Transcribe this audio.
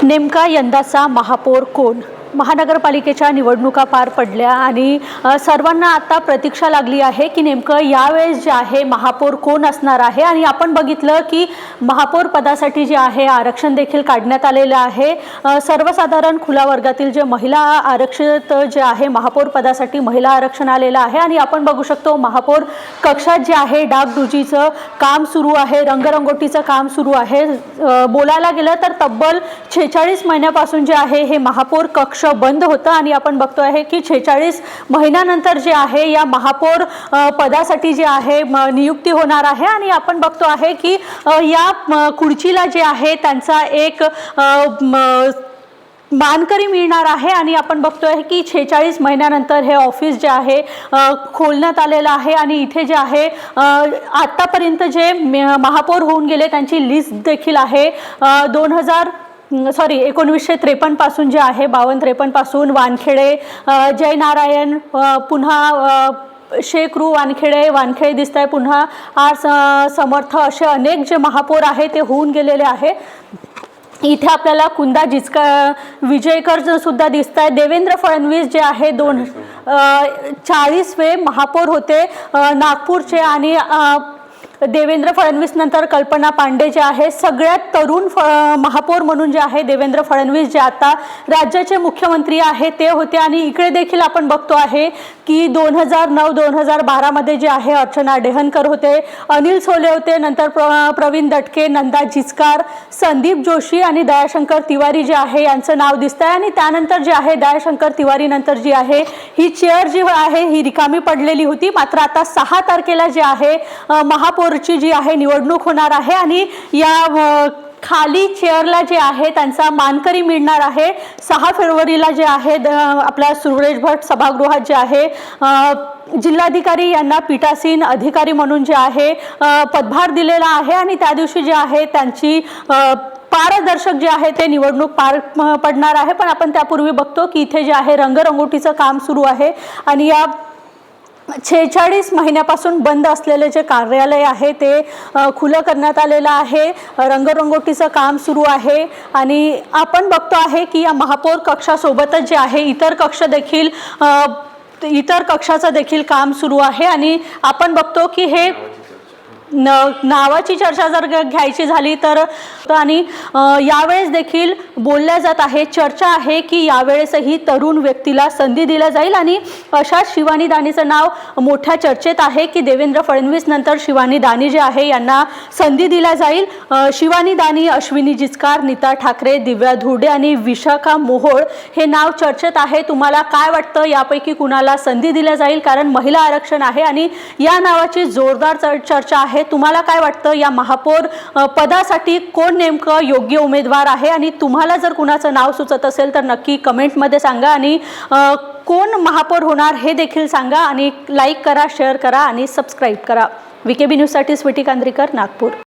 नेमका यंदाचा महापौर कोण? महानगरपालिकेच्या निवडणुका पार पडल्या आणि सर्वांना आता प्रतीक्षा लागली आहे की नेमकं यावेळेस जे आहे महापौर कोण असणार आहे। आणि आपण बघितलं की महापौर पदासाठी जे आहे आरक्षण देखील काढण्यात आलेलं आहे। सर्वसाधारण खुला वर्गातील जे महिला आरक्षित जे आहे महापौर पदासाठी महिला आरक्षण आलेलं आहे आणि आपण बघू शकतो महापौर कक्षात जे आहे डागडुजीचं काम सुरू आहे, रंगरंगोटीचं काम सुरू आहे। बोलायला गेलं तर तब्बल 46 महिन्यापासून जे आहे हे महापौर कक्ष बंद होतं आणि आपण बघतो आहे की 46 महिन्यानंतर जे आहे या महापौर पदासाठी जे आहे नियुक्ती होणार आहे आणि आपण बघतो आहे की या खुर्चीला जे आहे त्यांचा एक मानकरी मिळणार आहे आणि आपण बघतोय की 46 महिन्यानंतर हे ऑफिस जे आहे खोलण्यात आलेलं आहे आणि इथे जे आहे आतापर्यंत जे महापौर होऊन गेले त्यांची लिस्ट देखील आहे। 1953 पासून जे आहे 52-53 पासून वानखेडे, जयनारायण, पुन्हा शेखरू वानखेडे दिसत आहे, पुन्हा आर समर्थ, असे अनेक जे महापौर आहे ते होऊन गेलेले आहे। इथे आपल्याला कुंदा विजयकर सुद्धा दिसत आहे। देवेंद्र फडणवीस जे आहे 40वे महापौर होते नागपूरचे आणि देवेंद्र फडणवीस नंतर कल्पना पांडे जे आहे सगळ्यात तरुण महापौर म्हणून जे आहे देवेंद्र फडणवीस जे आता राज्याचे मुख्यमंत्री आहे ते होते। आणि इकडे देखील आपण बघतो आहे की 2009-2012 मध्ये जे आहे अर्चना डेहनकर होते, अनिल सोले होते, नंतर प्रवीण दटके, नंदा जिचकार, संदीप जोशी आणि दयाशंकर तिवारी जे आहे यांचं नाव दिसत आहे। आणि त्यानंतर जे आहे दयाशंकर तिवारी नंतर जी आहे ही चेअर जी आहे ही रिकामी पडलेली होती। मात्र आता 6 तारखेला जे आहे महापौरची जी आहे निवडणूक होणार आहे आणि या खाली चेअरला जे आहे त्यांचा मानकरी मिळणार आहे। 6 फेब्रुवारीला जे आहे आपल्या सुरेश भट सभागृहात जे आहे जिल्हाधिकारी यांना पीठासीन अधिकारी म्हणून जे आहे पदभार दिलेला आहे आणि त्या दिवशी जे आहे त्यांची पारदर्शक जे आहे ते निवडणूक पार पडणार आहे। पण आपण त्यापूर्वी बघतो की इथे जे आहे रंगरंगोटीचं काम सुरू आहे आणि या 46 महिन्यापासून बंद असलेले जे कार्यालय आहे ते खुलं करण्यात आलेलं आहे। रंगरंगोटीचं काम सुरू आहे आणि आपण बघतो आहे की या महापौर कक्षासोबतच जे आहे इतर कक्षाचं देखील काम सुरू आहे। आणि आपण बघतो की हे नावाची चर्चा जर घ्यायची झाली तर आणि यावेळेस देखील बोलल्या जात आहे, चर्चा आहे की यावेळेसही तरुण व्यक्तीला संधी दिली जाईल आणि अशाच शिवानी दानीचं नाव मोठ्या चर्चेत आहे की देवेंद्र फडणवीस नंतर शिवानी दानी जे आहे यांना संधी दिली जाईल। शिवानी दानी, अश्विनी जिचकार, नीता ठाकरे, दिव्या धुर्डे आणि विशाखा मोहोळ हे नाव चर्चेत आहे। तुम्हाला काय वाटतं यापैकी कुणाला संधी दिली जाईल? कारण महिला आरक्षण आहे आणि या नावाची जोरदार चर्चा आहे। तुम्हाला काय वाटतं या महापौर पदासाठी कोण नेमकं योग्य उमेदवार आहे आणि तुम्हाला जर कुणाचं नाव सुचत असेल तर नक्की कमेंटमध्ये सांगा आणि कोण महापौर होणार हे देखील सांगा आणि लाईक करा, शेअर करा आणि सबस्क्राईब करा। VKB न्यूजसाठी स्वीटी कांद्रीकर, नागपूर।